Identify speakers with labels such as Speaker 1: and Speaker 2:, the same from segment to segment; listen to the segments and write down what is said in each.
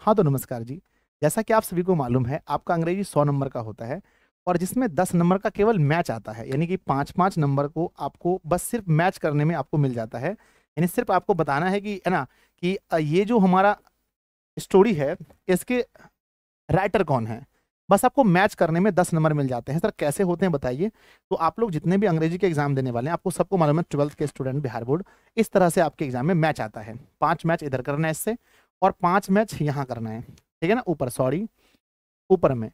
Speaker 1: हाँ तो नमस्कार जी। जैसा कि आप सभी को मालूम है, आपका अंग्रेजी 100 नंबर का होता है और जिसमें 10 नंबर का केवल मैच आता है, यानी कि 5-5 नंबर को आपको बस सिर्फ मैच करने में आपको मिल जाता है। यानी सिर्फ आपको बताना है कि है ना, कि ये जो हमारा स्टोरी है, इसके राइटर कौन है। बस आपको मैच करने में 10 नंबर मिल जाते हैं। सर कैसे होते हैं बताइए। तो आप लोग जितने भी अंग्रेजी के एग्जाम देने वाले हैं, आपको सबको मालूम है 12th के स्टूडेंट बिहार बोर्ड, इस तरह से आपके एग्जाम में मैच आता है। 5 मैच इधर करना है इससे और 5 मैच यहाँ करना है, ठीक है ना, ऊपर सॉरी ऊपर में।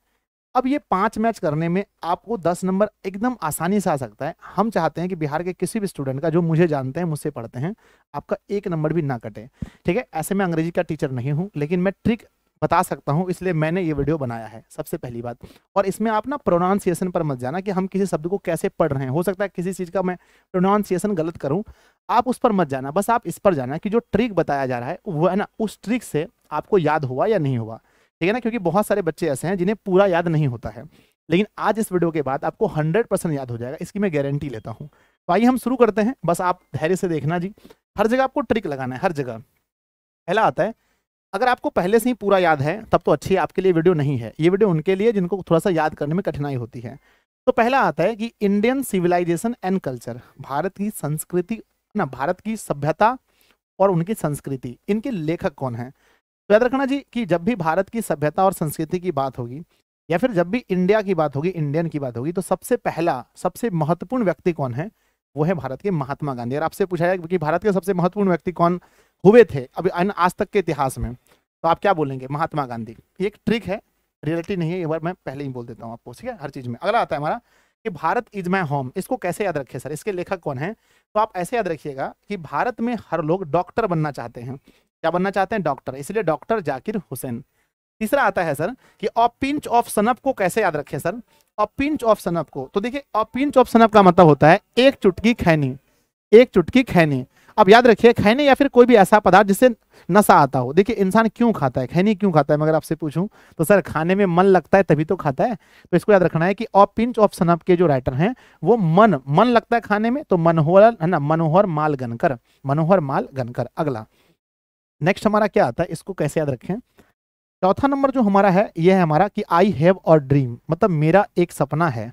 Speaker 1: अब ये 5 मैच करने में आपको 10 नंबर एकदम आसानी से आ सकता है। हम चाहते हैं कि बिहार के किसी भी स्टूडेंट का, जो मुझे जानते हैं, मुझसे पढ़ते हैं, आपका 1 नंबर भी ना कटे, ठीक है। ऐसे मैं अंग्रेजी का टीचर नहीं हूँ, लेकिन मैं ट्रिक बता सकता हूँ, इसलिए मैंने ये वीडियो बनाया है, सबसे पहली बात। और इसमें आप ना प्रोनाउंसिएशन पर मत जाना कि हम किसी शब्द को कैसे पढ़ रहे हैं। हो सकता है किसी चीज़ का मैं प्रोनाउंसिएशन गलत करूँ, आप उस पर मत जाना। बस आप इस पर जाना कि जो ट्रिक बताया जा रहा है वो है ना, उस ट्रिक से आपको याद हुआ या नहीं हुआ, ठीक है ना। क्योंकि बहुत सारे बच्चे ऐसे हैं जिन्हें पूरा याद नहीं होता है, लेकिन आज इस वीडियो के बाद आपको 100% याद हो जाएगा, इसकी मैं गारंटी लेता हूँ। तो आइए हम शुरू करते हैं। बस आप धैर्य से देखना जी, हर जगह आपको ट्रिक लगाना है, हर जगह। पहला आता है, अगर आपको पहले से ही पूरा याद है तब तो अच्छी, आपके लिए वीडियो नहीं है। ये वीडियो उनके लिए जिनको थोड़ा सा याद करने में कठिनाई होती है। तो पहला आता है कि Indian civilisation and culture, Bharat की संस्कृति ना, भारत की सभ्यता और उनकी संस्कृति, इनके लेखक कौन है। तो याद रखना जी कि जब भी भारत की सभ्यता और संस्कृति की बात होगी, या फिर जब भी इंडिया की बात होगी, इंडियन की बात होगी, तो सबसे पहला, सबसे महत्वपूर्ण व्यक्ति कौन है, वो है भारत के महात्मा गांधी। और आपसे पूछा जाए कि भारत के सबसे महत्वपूर्ण व्यक्ति कौन हुए थे अभी आज तक के इतिहास में, तो आप क्या बोलेंगे, महात्मा गांधी। ये एक ट्रिक है, रियलिटी नहीं है, एक बार मैं पहले ही बोल देता हूँ आपको, ठीक है, हर चीज में। अगला आता है हमारा कि भारत इज माई होम, इसको कैसे याद रखे सर, इसके लेखक कौन है। तो आप ऐसे याद रखिएगा कि भारत में हर लोग डॉक्टर बनना चाहते हैं। क्या बनना चाहते हैं, डॉक्टर, इसलिए डॉक्टर जाकिर हुसैन। तीसरा आता है सर कि अ पिंच ऑफ सनप को कैसे याद रखें sir, a pinch of snuff को। तो देखिए, अ पिंच ऑफ सनप का मतलब होता है एक चुटकी खैनी, एक चुटकी खैनी। अब याद रखिए, खैनी या फिर कोई भी ऐसा पदार्थ जिससे नशा आता हो। देखिए, इंसान क्यों खाता है, खैनी क्यों खाता है, मगर आपसे पूछूं तो सर खाने में मन लगता है तभी तो खाता है। तो इसको याद रखना है कि अ पिंच ऑफ सनप के जो राइटर हैं वो मन लगता है खाने में, तो मनोहर है ना, मनोहर माल गनकर, मनोहर माल गनकर। अगला नेक्स्ट हमारा क्या आता है, इसको कैसे याद रखें। चौथा नंबर जो हमारा है, ये है हमारा कि आई हैव अ ड्रीम, मतलब मेरा एक सपना है।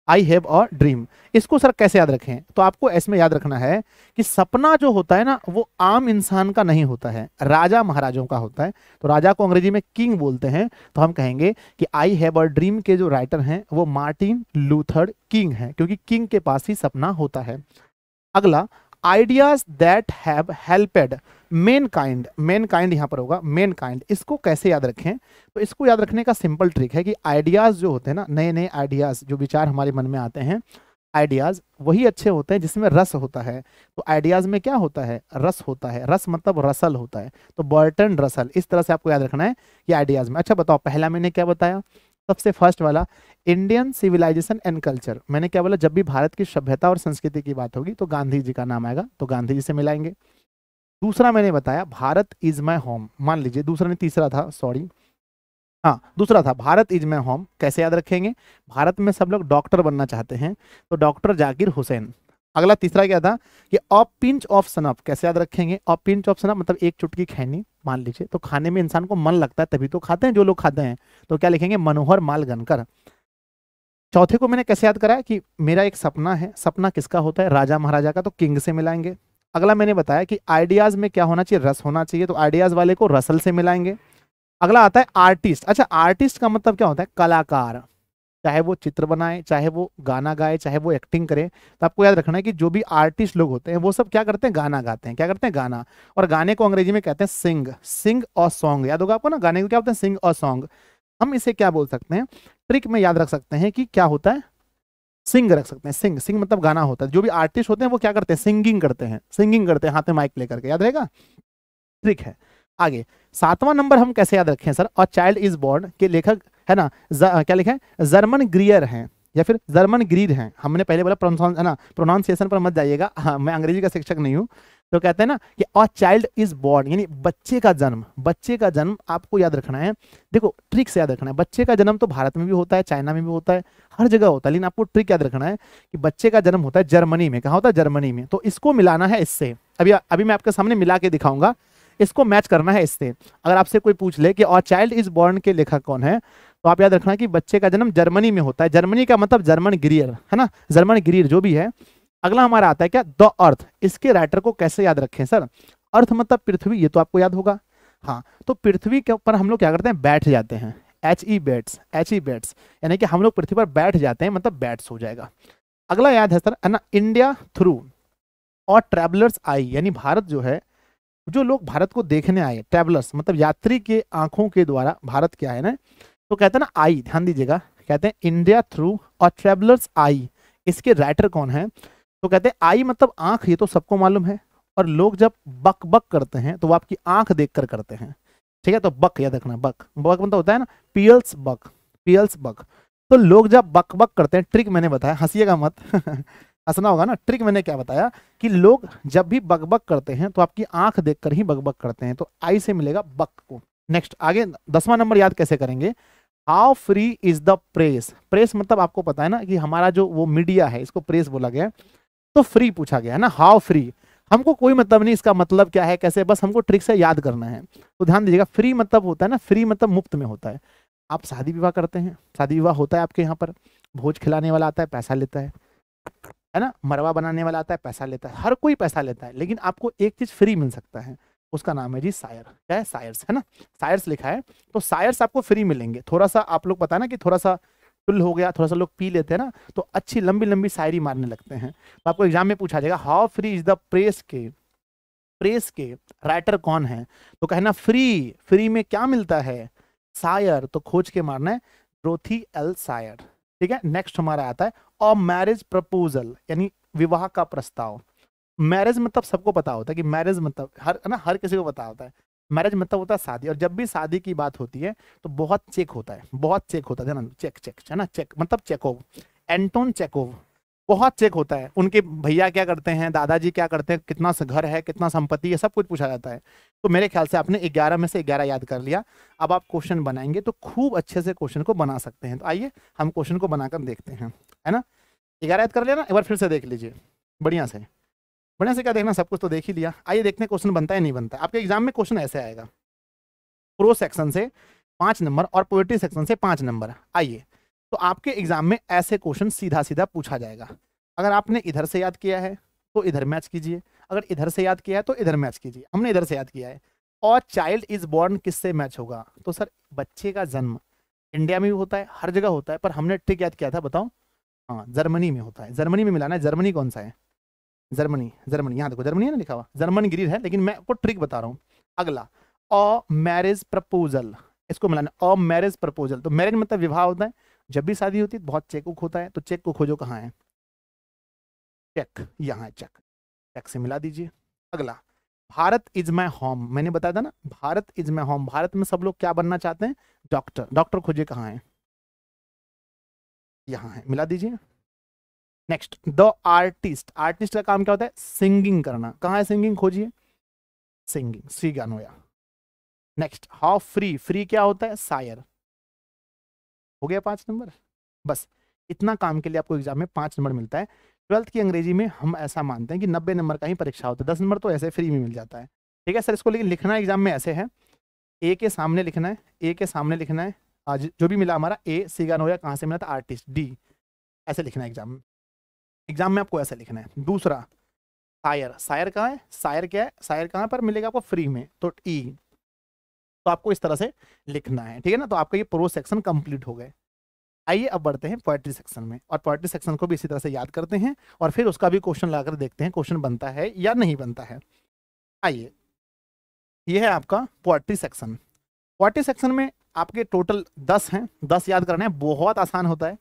Speaker 1: आई हैव अ ड्रीम, इसको सर कैसे याद रखें। तो आपको इसमें याद रखना है कि सपना जो होता है ना, वो आम इंसान का नहीं होता है, राजा महाराजों का होता है। तो राजा को अंग्रेजी में किंग बोलते हैं। तो हम कहेंगे कि आई हैव अ ड्रीम के जो राइटर हैं वो मार्टिन लूथर किंग हैं, क्योंकि किंग के पास ही सपना होता है। अगला, ideas that have helped mankind, mankind यहां पर होगा, मेन काइंड, इसको कैसे याद रखें। तो इसको याद रखने का सिंपल ट्रिक है कि आइडियाज जो होते हैं ना, नए नए आइडियाज, जो विचार हमारे मन में आते हैं, आइडियाज वही अच्छे होते हैं जिसमें रस होता है। तो आइडियाज में क्या होता है, रस होता है, रस मतलब रसल होता है। तो बर्टन रसल, इस तरह से आपको याद रखना है कि आइडियाज में। अच्छा बताओ, पहला मैंने क्या बताया, सबसे फर्स्ट वाला इंडियन सिविलाइजेशन एंड कल्चर, मैंने क्या बोला, जब भी भारत की सभ्यता और संस्कृति की बात होगी तो गांधी जी का नाम आएगा, तो गांधी जी से मिलाएंगे। दूसरा मैंने बताया भारत इज माई होम, मान लीजिए दूसरा नहीं तीसरा था, सॉरी, हाँ दूसरा था, भारत इज माई होम, कैसे याद रखेंगे, भारत में सब लोग डॉक्टर बनना चाहते हैं, तो डॉक्टर जाकिर हुसैन। अगला तीसरा क्या था कि अ पिंच ऑफ सनप, कैसे याद रखेंगे, अ पिंच ऑफ सनप मतलब एक चुटकी खैनी, मान लीजिए। तो खाने में इंसान को मन लगता है तभी तो खाते हैं जो लोग खाते हैं, तो क्या लिखेंगे, मनोहर माल गनकर। चौथे को मैंने कैसे याद कराया कि मेरा एक सपना है, सपना किसका होता है, राजा महाराजा का, तो किंग से मिलाएंगे। अगला मैंने बताया कि आइडियाज में क्या होना चाहिए, रस होना चाहिए, तो आइडियाज वाले को रसल से मिलाएंगे। अगला आता है आर्टिस्ट। अच्छा, आर्टिस्ट का मतलब क्या होता है, कलाकार, चाहे वो चित्र बनाए, चाहे वो गाना गाए, चाहे वो एक्टिंग करे। तो आपको याद रखना है कि जो भी आर्टिस्ट लोग होते हैं वो सब क्या करते हैं, गाना गाते हैं। क्या करते हैं, गाना। और गाने को अंग्रेजी में कहते हैं सिंग, सिंग और सॉन्ग, याद होगा आपको ना, गाने को क्या होता है, सिंग और सॉन्ग। हम इसे क्या बोल सकते हैं, ट्रिक में याद रख सकते हैं कि क्या होता है, सिंग रख सकते हैं। सिंग, सिंग मतलब गाना होता है। जो भी आर्टिस्ट होते हैं वो क्या करते हैं, सिंगिंग करते हैं, सिंगिंग करते हैं, हाथ में माइक लेकर के, याद रहेगा, ट्रिक है। आगे सातवां नंबर हम कैसे याद रखें सर, और चाइल्ड इज बॉर्न के लेखक है ना, क्या लिखा है, जर्मन ग्रियर हैं या फिर जर्मन ग्रीड हैं। हमने पहले बोला है ना, प्रोनाउंसिएशन पर मत जाइएगा, हाँ मैं अंग्रेजी का शिक्षक नहीं हूँ। तो कहते हैं ना कि अ चाइल्ड इज बॉर्न, यानी बच्चे का जन्म, बच्चे का जन्म आपको याद रखना है। देखो ट्रिक से याद रखना है, बच्चे का जन्म तो भारत में भी होता है, चाइना में भी होता है, हर जगह होता है, लेकिन आपको ट्रिक याद रखना है कि बच्चे का जन्म होता है जर्मनी में। कहाँ होता है, जर्मनी में। तो इसको मिलाना है इससे, अभी अभी मैं आपके सामने मिला के दिखाऊंगा। इसको मैच करना है इससे। अगर आपसे कोई पूछ ले कि और चाइल्ड इज बॉर्न के लेखक कौन है, तो आप याद रखना कि बच्चे का जन्म जर्मनी में होता है। जर्मनी का मतलब जर्मन गिरियर है ना, जर्मन गिरियर जो भी है। अगला हमारा आता है क्या, द अर्थ। इसके राइटर को कैसे याद रखें सर, अर्थ मतलब पृथ्वी, ये तो आपको याद होगा। हाँ, तो पृथ्वी के ऊपर हम लोग क्या करते हैं, बैठ जाते हैं, HE बैट्स, HE बैट्स, यानी कि हम लोग पृथ्वी पर बैठ जाते हैं, मतलब बैट्स हो जाएगा। अगला याद है सर, है ना, इंडिया थ्रू और ट्रैवलर्स आई, यानी भारत जो है, जो लोग भारत को देखने आए, ट्रैवलर्स मतलब यात्री के आंखों के द्वारा भारत क्या है ना, तो कहते हैं ना आई, ध्यान दीजिएगा, कहते हैं इंडिया थ्रू और ट्रैवलर्स आई। इसके राइटर कौन है, तो कहते हैं आई मतलब आंख, ये तो सबको मालूम है, और लोग जब बक बक करते हैं तो वो आपकी आंख देखकर करते हैं, ठीक है। तो बक याद रखना, बक, बक मतलब होता है ना पियल्स बक, पियल्स बक। तो लोग जब बक बक करते हैं, ट्रिक मैंने बताया, हंसिएगा मत हंसना होगा ना, ट्रिक मैंने क्या बताया कि लोग जब भी बक बक करते हैं तो आपकी आंख देखकर ही बक बक करते हैं, तो आई से मिलेगा बक को। नेक्स्ट आगे 10वां नंबर याद कैसे करेंगे, how free is the press. Press मतलब आपको पता है ना कि हमारा जो वो मीडिया है, इसको प्रेस बोला गया है, तो फ्री पूछा गया है ना, हाउ फ्री। हमको कोई मतलब नहीं इसका मतलब क्या है कैसे, बस हमको ट्रिक से याद करना है। तो ध्यान दीजिएगा, फ्री मतलब होता है ना, फ्री मतलब मुफ्त में होता है। आप शादी विवाह करते हैं, शादी विवाह होता है आपके यहाँ पर, भोज खिलाने वाला आता है, पैसा लेता है ना, मरवा बनाने वाला आता है, पैसा लेता है, हर कोई पैसा लेता है, लेकिन आपको एक चीज फ्री मिल सकता है, उसका नाम है जी शायर। क्या है, शायर्स, है ना, शायर्स लिखा है, तो शायर्स आपको फ्री मिलेंगे। थोड़ा सा आप लोग पता है ना कि थोड़ा सा टुल हो गया, थोड़ा सा लोग पी लेते हैं ना, तो अच्छी लंबी लंबी शायरी मारने लगते हैं। तो आपको एग्जाम में पूछा जाएगा how free is the press के, प्रेस के राइटर कौन है, तो कहना फ्री, फ्री में क्या मिलता है, शायर, तो खोज के मारना है डोरोथी एल शायर, ठीक है। नेक्स्ट हमारा आता है और मैरिज प्रपोजल, यानी विवाह का प्रस्ताव। मैरिज मतलब सबको पता होता है कि मैरिज मतलब हर, है ना, हर किसी को पता होता है, मैरिज मतलब होता है शादी। और जब भी शादी की बात होती है तो बहुत चेक होता है, बहुत चेक होता है ना, चेक चेक, है ना, चेक मतलब चेकोव, एंटोन चेकोव, बहुत चेक होता है। उनके भैया क्या करते हैं, दादाजी क्या करते हैं, कितना घर है, कितना संपत्ति है, सब कुछ पूछा जाता है। तो मेरे ख्याल से आपने 11 में से 11 याद कर लिया। अब आप क्वेश्चन बनाएंगे तो खूब अच्छे से क्वेश्चन को बना सकते हैं। तो आइए हम क्वेश्चन को बनाकर देखते हैं, है ना। 11 याद कर लिया ना, एक बार फिर से देख लीजिए बढ़िया से, बढ़िया से। क्या देखना, सब कुछ तो देख ही लिया। आइए देखते हैं क्वेश्चन बनता है नहीं बनता है। आपके एग्जाम में क्वेश्चन ऐसे आएगा, प्रो सेक्शन से 5 नंबर और पोएट्री सेक्शन से 5 नंबर। आइए, तो आपके एग्जाम में ऐसे क्वेश्चन सीधा सीधा पूछा जाएगा। अगर आपने इधर से याद किया है तो इधर मैच कीजिए, अगर इधर से याद किया है तो इधर मैच कीजिए। हमने इधर से याद किया है। और चाइल्ड इज बॉर्न किससे मैच होगा, तो सर बच्चे का जन्म इंडिया में भी होता है, हर जगह होता है, पर हमने ट्रिक याद किया था, बताओ। हाँ, जर्मनी में होता है, जर्मनी में मिलाना है। जर्मनी कौन सा है, जर्मनी, जर्मनी, यहाँ देखो जर्मनी है ना लिखा हुआ, जर्मन गिरिर है, लेकिन मैं आपको ट्रिक बता रहा हूँ। अगला अ मैरिज प्रपोजल, इसको मिलाना, अ मैरिज प्रपोजल। तो मैरिज मतलब विवाह होता है, जब भी शादी होती है बहुत चेक उक होता है, तो चेक को खोजो, कहाँ है, चेक, यहाँ है चेक, चेक से मिला दीजिए। अगला भारत इज माई होम, मैंने बताया था ना, Bharat is my home, Bharat में सब लोग क्या बनना चाहते हैं, डॉक्टर, डॉक्टर खोजिए कहाँ है, यहाँ है, मिला दीजिए। नेक्स्ट द आर्टिस्ट, आर्टिस्ट का काम क्या होता है, सिंगिंग करना, कहाँ है सिंगिंग, खोजिए, सिंगिंग, सी गानोया। नेक्स्ट हाउ फ्री, फ्री क्या होता है, शायर। हो गया 5 नंबर। बस इतना काम के लिए आपको एग्जाम में 5 नंबर मिलता है। 12th की अंग्रेजी में हम ऐसा मानते हैं कि 90 नंबर का ही परीक्षा होता है, 10 नंबर तो ऐसे फ्री में मिल जाता है, ठीक है सर। इसको लेकिन लिखना एग्जाम में ऐसे है, ए के सामने लिखना है, ए के सामने लिखना है, आज जो भी मिला हमारा ए सिगानोया, कहाँ से मिला था, आर्टिस्ट, डी, ऐसे लिखना है एग्जाम में। एग्जाम में आपको ऐसा लिखना है। दूसरा शायर, शायर कहाँ है, शायर क्या है, शायर कहाँ पर मिलेगा आपको, फ्री में, तो ई, तो आपको इस तरह से लिखना है, ठीक है ना। तो आपका ये प्रो सेक्शन कंप्लीट हो गए। आइए अब बढ़ते हैं पोएट्री सेक्शन में, और पोएट्री सेक्शन को भी इसी तरह से याद करते हैं, और फिर उसका भी क्वेश्चन लाकर देखते हैं क्वेश्चन बनता है या नहीं बनता है। आइए, ये है आपका पोएट्री सेक्शन। पोएट्री सेक्शन में आपके टोटल 10 हैं, 10 याद करने हैं, बहुत आसान होता है।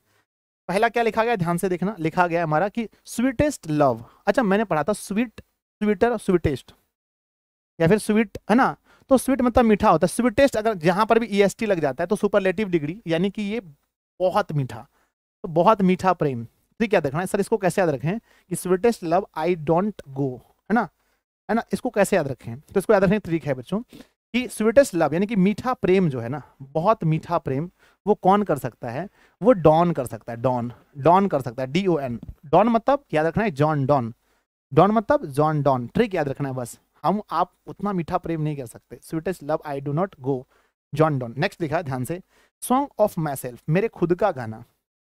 Speaker 1: पहला क्या लिखा गया, ध्यान से देखना, लिखा गया है हमारा कि स्वीटेस्ट लव। अच्छा, मैंने पढ़ा था स्वीट, स्वीटर, स्वीटेस्ट, या फिर स्वीट, है ना। तो स्वीट मतलब मीठा होता है, स्वीटेस्ट अगर जहां पर भी EST लग जाता है तो सुपरलेटिव डिग्री, यानी कि ये बहुत मीठा, तो बहुत मीठा प्रेम। ठीक, क्या देखना है सर, इसको कैसे याद रखें कि sweetest love I don't go, है ना, है ना, इसको कैसे याद रखें, तो इसको याद रखने की ट्रिक है बच्चों कि स्वीटेस्ट लव यानी कि मीठा प्रेम जो है ना, बहुत मीठा प्रेम, वो कौन कर सकता है, वो डॉन कर सकता है, डॉन, डॉन कर सकता है, DON। डॉन मतलब याद रखना है जॉन डॉन, डॉन मतलब जॉन डॉन, ट्रिक याद रखना है बस। हम आप उतना मीठा प्रेम नहीं कर सकते। Sweetest love I do not go, John Donne. Next लिखा है ध्यान से, सॉन्ग ऑफ माई सेल्फ, मेरे खुद का गाना।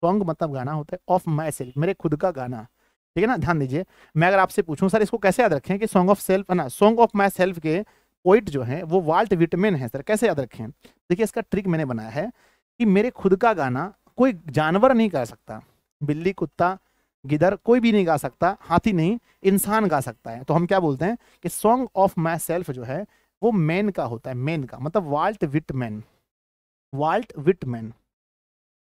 Speaker 1: सॉन्ग मतलब गाना होता है, ऑफ माई सेल्फ मेरे खुद का गाना, ठीक है ना। ध्यान दीजिए, मैं अगर आपसे पूछूं सर इसको कैसे याद रखें कि सॉन्ग ऑफ सेल्फ है ना, सॉन्ग ऑफ माई सेल्फ के पोइट जो है वो वाल्ट विटमेन है सर, कैसे याद रखें। देखिए इसका ट्रिक मैंने बनाया है कि मेरे खुद का गाना कोई जानवर नहीं गा सकता, बिल्ली कुत्ता गिदर कोई भी नहीं गा सकता, हाथी नहीं, इंसान गा सकता है। तो हम क्या बोलते हैं कि सॉन्ग ऑफ माई सेल्फ जो है वो मैन का होता है, मैन का मतलब Walt Whitman, Walt Whitman,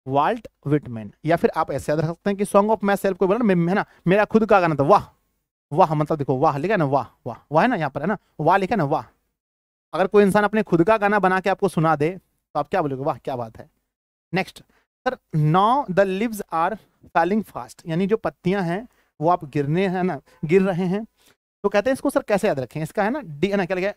Speaker 1: Walt Whitman. या फिर आप ऐसे याद रख सकते हैं कि सॉन्ग ऑफ माई सेल्फ को बोला ना, है ना, मेरा खुद का गाना था, वाह वाह, मतलब देखो वाह लिखा है ना, वाह वाह वाह है ना, यहाँ पर है ना वाह लिखा है ना, वाह। अगर कोई इंसान अपने खुद का गाना बना के आपको सुना दे तो आप क्या बोलोगे, वाह क्या बात है। Next sir, now the leaves are falling fast, यानी जो पत्तियां हैं वो आप गिरने हैं ना, गिर रहे हैं। तो कहते हैं इसको सर कैसे याद रखें, इसका है ना डी है ना, क्या लिखा है,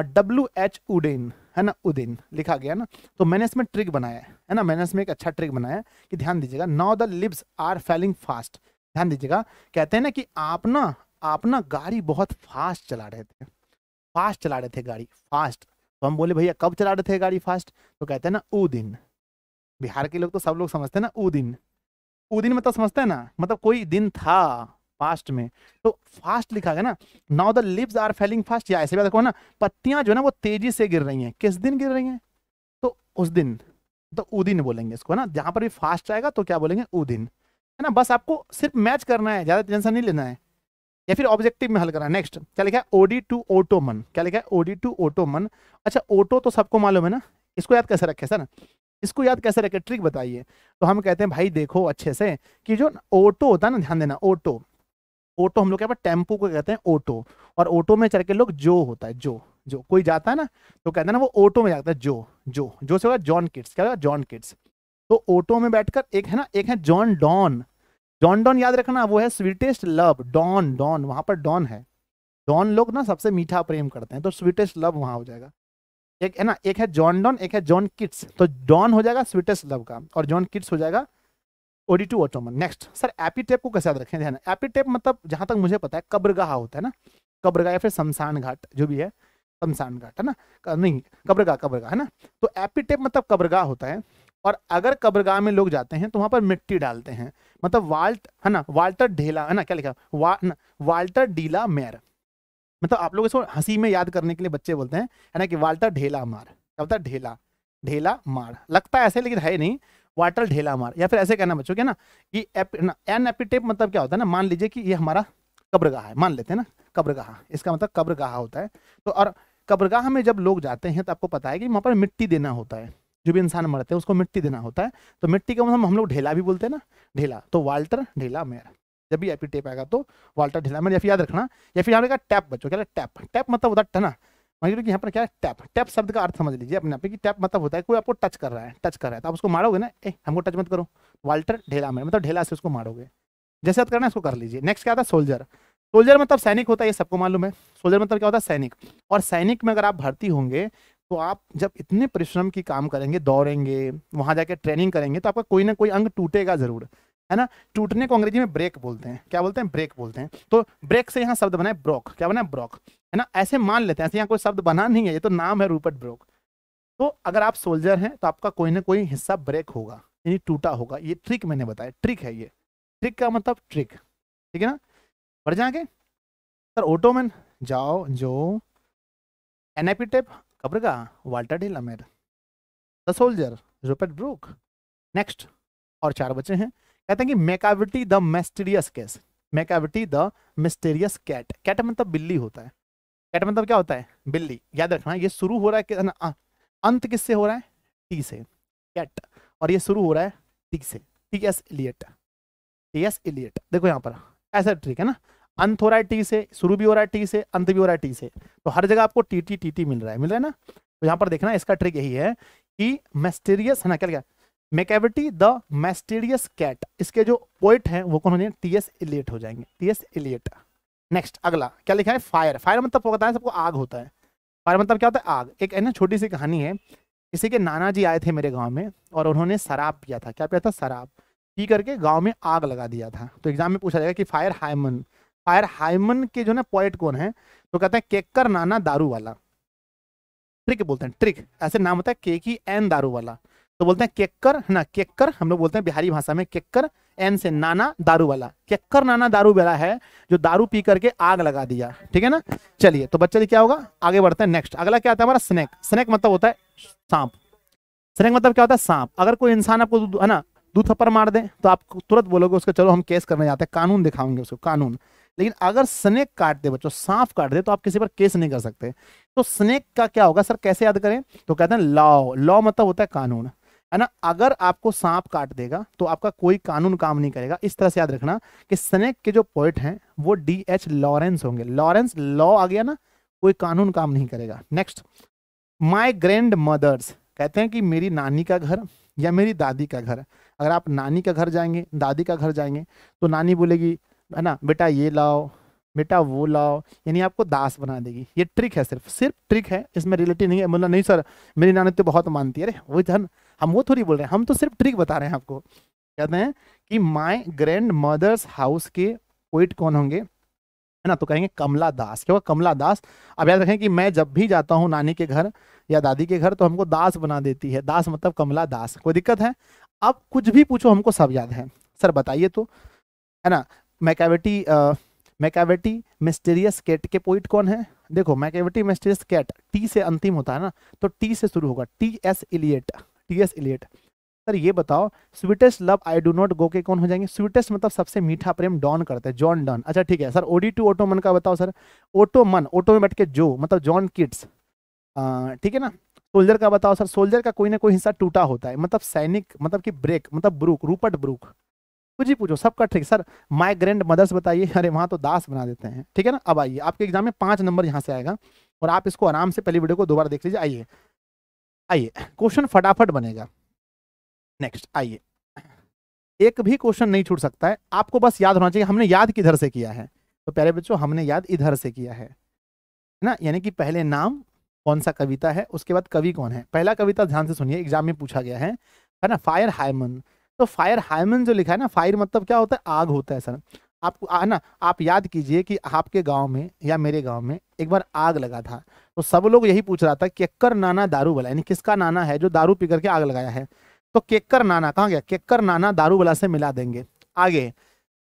Speaker 1: WH उडेन है ना, उदिन लिखा गया ना। तो मैंने इसमें ट्रिक बनाया है ना, मैंने इसमें एक अच्छा ट्रिक बनाया है कि ध्यान दीजिएगा, now the leaves are falling fast. ध्यान दीजिएगा, कहते हैं ना कि आप ना गाड़ी बहुत फास्ट चला रहे थे, फास्ट चला रहे थे गाड़ी फास्ट। तो हम बोले भैया कब चला रहे थे गाड़ी फास्ट, तो कहते हैं ना ऊ दिन। बिहार के लोग तो सब लोग समझते हैं ना ऊ दिन, ऊ दिन मतलब समझते हैं ना, मतलब कोई दिन था पास्ट में। तो फास्ट लिखा गया ना, now the leaves are falling fast, या ऐसे भी देखो ना, पत्तियां जो है ना वो तेजी से गिर रही हैं, किस दिन गिर रही हैं, तो उस दिन, तो ऊ दिन बोलेंगे इसको ना, जहां पर भी फास्ट आएगा तो क्या बोलेंगे, ऊ दिन, है ना। बस आपको सिर्फ मैच करना है, ज्यादा टेंशन नहीं लेना है, या फिर ऑब्जेक्टिव में हल करना है। नेक्स्ट क्या लिखा है, ओडी टू ओटोमन, क्या लिखा है, ओडी टू ओटोमन। अच्छा ओटो तो सबको मालूम है ना, इसको याद कैसे रखे सर, इसको याद कैसे रखे, ट्रिक बताइए। तो हम कहते हैं भाई देखो अच्छे से कि जो ऑटो होता है ना, ध्यान देना, ऑटो, ऑटो हम लोग क्या टेम्पो को कहते हैं ऑटो, और ऑटो में चढ़ के लोग जो होता है, जो कोई जाता है ना तो कहते हैं ना वो ऑटो में जाता है, जो से होगा जॉन किड्स, क्या होगा जॉन किड्स। तो ऑटो में बैठकर एक है ना, एक है जॉन डॉन, जॉन डॉन याद रखना, वो है स्वीटेस्ट लव, डॉन डॉन वहां पर डॉन है, डॉन लोग ना सबसे मीठा प्रेम करते हैं, तो स्वीटेस्ट लव वहां हो जाएगा। एक है ना, एक है जॉन डॉन, एक है जॉन किड्स, तो डॉन हो जाएगा स्वीटेस्ट लव का और जॉन किड्स हो जाएगा ode to autumn. Next sir, epitaph को कैसे याद रखें, ध्यान, एपिटेप मतलब जहां तक मुझे पता है कब्रगाह होता है ना, कब्रगाह या फिर शमशान घाट, जो भी है शमशान घाट है ना, नहीं कब्रगाह, कब्रगाह है ना। तो एपिटेप मतलब कब्रगाह होता है, और अगर कब्रगाह में लोग जाते हैं तो वहां पर मिट्टी डालते हैं, मतलब वाल्ट है ना, वाल्टर ढेला है ना, क्या लिखा वाल्टर डीला मेयर, मतलब आप लोग इसको हंसी में याद करने के लिए बच्चे बोलते हैं है ना कि वाल्टर ढेला मार, क्या होता है, ढेला, ढेला मार, लगता है ऐसे लेकिन है नहीं, वाटर ढेला मार। या फिर ऐसे कहना बच्चों के ना कि एन एपिटेप मतलब क्या होता है ना, मान लीजिए कि ये हमारा कब्रगाह है, मान लेते हैं ना कब्रगाह, इसका मतलब कब्रगाह होता है। तो और कब्रगाह में जब लोग जाते हैं तो आपको पता है कि वहाँ पर मिट्टी देना होता है, जो भी इंसान मरते हैं उसको मिट्टी देना होता है। तो मिट्टी का मतलब हम लोग ढेला भी बोलते हैं ना, ढेला, तो वाल्टर ढेला मेयर, जब भी एपिटेप आएगा तो वाल्टर ढेला मेयर। या फिर याद रखना, या फिर यहाँ का टैप बच्चों, क्या टैप, टैप मतलब होता है ना, मान लीजिए कि यहाँ पर क्या है टैप, टैप शब्द का अर्थ समझ लीजिए अपने आप पे कि टैप मतलब होता है कोई आपको टच कर रहा है, टच कर रहा है तो आप उसको मारोगे ना, ए हमको टच मत करो, वाल्टर ढेला में मतलब ढेला से उसको मारोगे, जैसे याद करना है इसको कर लीजिए। नेक्स्ट क्या आता है, सोल्जर, सोल्जर मतलब सैनिक होता है, ये सबको मालूम है, सोल्जर मतलब क्या होता है, सैनिक। और सैनिक में अगर आप भर्ती होंगे तो आप जब इतने परिश्रम की काम करेंगे, दौड़ेंगे, वहां जाके ट्रेनिंग करेंगे, तो आपका कोई ना कोई अंग टूटेगा जरूर, है ना। टूटने को अंग्रेजी में ब्रेक बोलते हैं, क्या बोलते हैं, ब्रेक बोलते हैं। तो ब्रेक से यहाँ शब्द बना है ब्रोक, क्या बना है, ब्रोक, है ना, ऐसे मान लेते हैं, ऐसे यहाँ कोई शब्द बना नहीं है, ये तो नाम है रूपर्ट ब्रोक। तो अगर आप सोल्जर हैं तो आपका कोई ना कोई हिस्सा ब्रेक होगा, यानी टूटा होगा, ये ट्रिक मैंने बताया, ट्रिक है ये, ट्रिक का मतलब ट्रिक, ठीक है ना। बढ़ जाएंगे सर, ओटोमन जाओ जो, एनेपिटेप कब्रगाह, Walter de la Mare, the soldier Rupert Brooke. Next और 4 बचे हैं, कहते हैं कि Macavity the mysterious case, Macavity the mysterious cat, cat मतलब बिल्ली होता है, कैट मतलब क्या होता है, बिल्ली। याद रखना ये शुरू हो रहा है अंत किससे हो रहा है, टी से, कैट, और ये शुरू हो रहा है टी से, टी.एस. Elliot, T.S.. इलियट। देखो यहाँ पर ऐसा ट्रिक है ना, अंत हो रहा है टी से, शुरू भी हो रहा है टी से, अंत भी हो रहा है टी से, तो हर जगह आपको टी टी टी टी मिल रहा है, मिल रहा है ना। तो यहाँ पर देखना इसका ट्रिक यही है कि मिस्टीरियस है ना, क्या मैकाविटी द मिस्टीरियस कैट, इसके जो पोइट हैं वो कौन हो जाएंगे, टी.एस. इलियट हो जाएंगे, टी.एस. इलियट। नेक्स्ट अगला क्या लिखा है, फायर, फायर मतलब पता है सबको आग होता है, फायर मतलब क्या होता है, आग। एक है ना छोटी सी कहानी है, किसी के नाना जी आए थे मेरे गांव में और उन्होंने शराब पिया था, क्या पिया था, शराब पी करके गांव में आग लगा दिया था। तो एग्जाम में पूछा जाएगा कि फायर हायमन, फायर हाइमन के जो ना पोएट कौन है, तो कहते हैं केक्कर नाना दारू वाला। ट्रिक बोलते हैं, ट्रिक ऐसे नाम होता है, के की एन दारू वाला, तो बोलते हैं केक्कर है ना, केक्कर हम लोग बोलते हैं बिहारी भाषा में, केक्कर एन से नाना दारू वाला, केक्कर नाना दारू वाला है जो दारू पी करके आग लगा दिया, ठीक है ना। चलिए तो बच्चे क्या होगा, आगे बढ़ते हैं। नेक्स्ट अगला क्या आता है हमारा, स्नेक। स्नेक मतलब होता है सांप। स्नेक मतलब क्या होता है, सांप। अगर कोई इंसान आपको है ना 2 थप्पड़ मार दे तो आप तुरंत बोलोगे उसको चलो हम केस करने जाते हैं, कानून दिखाएंगे उसको, कानून। लेकिन अगर स्नेक काट दे बच्चों, सांप काट दे, तो आप किसी पर केस नहीं कर सकते। तो स्नेक का क्या होगा सर, कैसे याद करें, तो कहते हैं लॉ। लॉ मतलब होता है कानून, है ना। अगर आपको सांप काट देगा तो आपका कोई कानून काम नहीं करेगा। इस तरह से याद रखना कि स्नेक के जो पोएट हैं वो D.H. लॉरेंस होंगे। लॉरेंस, लॉ आ गया ना, कोई कानून काम नहीं करेगा। नेक्स्ट, माई ग्रैंड मदर्स, कहते हैं कि मेरी नानी का घर या मेरी दादी का घर। अगर आप नानी का घर जाएंगे, दादी का घर जाएंगे, तो नानी बोलेगी है ना बेटा ये लाओ, बेटा वो लाओ, यानी आपको दास बना देगी। ये ट्रिक है, सिर्फ ट्रिक है, इसमें रिलेटिव नहीं है। बोला नहीं सर मेरी नानी तो बहुत मानती है, अरे वो धन, हम वो थोड़ी बोल रहे हैं, हम तो सिर्फ ट्रिक बता रहे हैं आपको। कहते हैं कि माई ग्रैंड मदर्स हाउस के पोइट कौन होंगे, है ना, तो कहेंगे कमला दास। क्या होगा, कमला दास। अब याद रखें कि मैं जब भी जाता हूँ नानी के घर या दादी के घर तो हमको दास बना देती है, दास मतलब कमला दास। कोई दिक्कत है, अब कुछ भी पूछो हमको सब याद है। सर बताइए तो, है ना, मैकावेटी मिस्टीरियस कैट के पोइट कौन है। देखो मैकावेटी मिस्टीरियस कैट टी से अंतिम होता है ना, तो टी से शुरू होगा, T.S. Elliot, T.S. Elliot. Sir ये बताओ sweetest love I do not go के कौन हो जाएंगे। स्वीटेस्ट मतलब सबसे मीठा प्रेम डॉन करते हैं, जॉन डॉन। अच्छा ठीक है सर, OD2 ओटोमन का बताओ सर। ओटोमन, ओटो में बैठ के जो मतलब जॉन किट्स, ठीक है ना। सोल्जर का बताओ सर। सोल्जर का कोई ना कोई हिस्सा टूटा होता है, मतलब सैनिक, मतलब कि ब्रेक मतलब ब्रूक, रूपर्ट ब्रूक। कुछ ही पूछो सबका ठीक। सर माई ग्रैंड मदर्स बताइए, अरे वहां तो दास बना देते हैं, ठीक है ना। अब आइए आपके एग्जाम में 5 नंबर यहाँ से आएगा और आप इसको आराम से पहली वीडियो को दोबारा देख लीजिए। आइए आइए, क्वेश्चन फटाफट बनेगा। नेक्स्ट आइए, एक भी क्वेश्चन नहीं छूट सकता है, आपको बस याद होना चाहिए हमने याद किधर से किया है। तो प्यारे बच्चों हमने याद इधर से किया है ना, यानी कि पहले नाम कौन सा कविता है, उसके बाद कवि कौन है। पहला कविता ध्यान से सुनिए, एग्जाम में पूछा गया है ना, फायर हाइमन। तो फायर हाइमन जो लिखा है ना, फायर मतलब क्या होता है, आग होता है सर। आपको है ना, आप याद कीजिए कि आपके गांव में या मेरे गांव में एक बार आग लगा था, तो सब लोग यही पूछ रहा था केक्कर नाना दारू वाला, यानी किसका नाना है जो दारू पी करके आग लगाया है। तो केक्कर नाना कहाँ गया, केक्कर नाना दारू वाला से मिला देंगे। आगे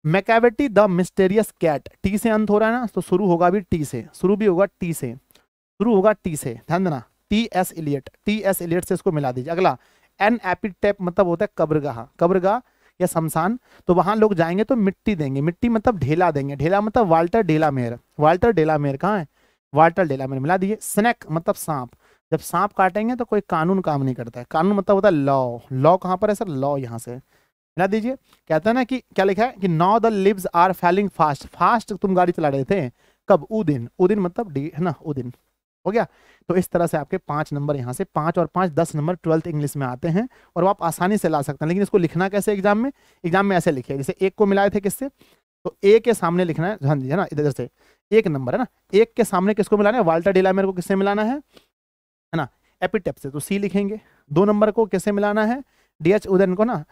Speaker 1: मैकावेटी द मिस्टेरियस कैट, टी से अंत हो रहा है ना, तो शुरू होगा भी टी से, शुरू भी होगा टी से, शुरू होगा टी से, ध्यान देना। T.S. Elliot, T.S. इलियट से इसको मिला दीजिए। अगला एन एपिटेप मतलब होता है कब्रगाह, कब्रगाह या शमशान। तो वहां लोग जाएंगे तो मिट्टी देंगे, मिट्टी मतलब ढेला देंगे, ढेला मतलब वाल्टर डेलामेयर, वाल्टर डेलामेयर कहाँ है, वाल्टर डेलामेयर मिला दिए। स्नेक मतलब सांप, जब सांप काटेंगे तो कोई कानून काम नहीं करता है, कानून मतलब होता है लॉ। लॉ कहाँ पर है सर, लॉ यहाँ से मिला दीजिए। कहता है ना कि क्या लिखा है कि now the leaves are falling fast, fast तुम गाड़ी चला रहे थे कब, उदिन, उदिन मतलब डी है ना, उदिन हो गया। तो इस तरह से आपके 5 नंबर यहाँ से, 5 और 5 10 नंबर 12th इंग्लिश में आते हैं और वो आप आसानी से ला सकते हैं। लेकिन इसको लिखना कैसे एग्जाम में, एग्जाम में ऐसे लिखिए जैसे एक को मिलाए थे किससे, तो ए के सामने लिखना है, हाँ जी है ना, इधर से 1 नंबर है ना, एक के सामने किसको मिलाना है, वाल्टर डेलामेयर को किससे मिलाना है ना, एपिटेप से, तो सी लिखेंगे। 2 नंबर को किससे मिलाना है, D.H. उदयन को ना,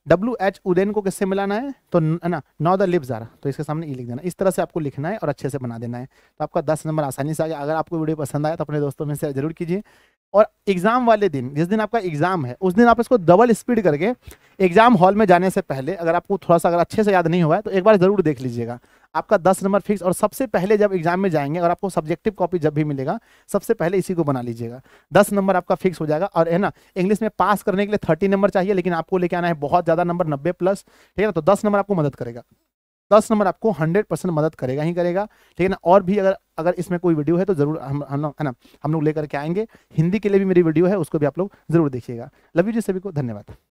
Speaker 1: W.H. उदयन को किससे मिलाना है, तो है ना नाउ द लिव्स आर, तो इसके सामने ई लिख देना। इस तरह से आपको लिखना है और अच्छे से बना देना है, तो आपका 10 नंबर आसानी से आ गया। अगर आपको वीडियो पसंद आया तो अपने दोस्तों में से जरूर कीजिए। और एग्जाम वाले दिन, जिस दिन आपका एग्जाम है उस दिन आप इसको डबल स्पीड करके एग्जाम हॉल में जाने से पहले, अगर आपको थोड़ा सा अगर अच्छे से याद नहीं हुआ है तो एक बार जरूर देख लीजिएगा, आपका 10 नंबर फिक्स। और सबसे पहले जब एग्जाम में जाएंगे और आपको सब्जेक्टिव कॉपी जब भी मिलेगा, सबसे पहले इसी को बना लीजिएगा, 10 नंबर आपका फिक्स हो जाएगा। और है ना, इंग्लिश में पास करने के लिए 30 नंबर चाहिए, लेकिन आपको लेके आना है बहुत ज्यादा नंबर, 90+, ठीक है ना। तो 10 नंबर आपको मदद करेगा, 10 नंबर आपको 100% मदद करेगा ही करेगा, ठीक है ना। और भी अगर अगर इसमें कोई वीडियो है तो जरूर हम लोग है ना, हम लोग लेकर के आएंगे। हिंदी के लिए भी मेरी वीडियो है, उसको भी आप लोग जरूर देखिएगा। लव यू जी, सभी को धन्यवाद।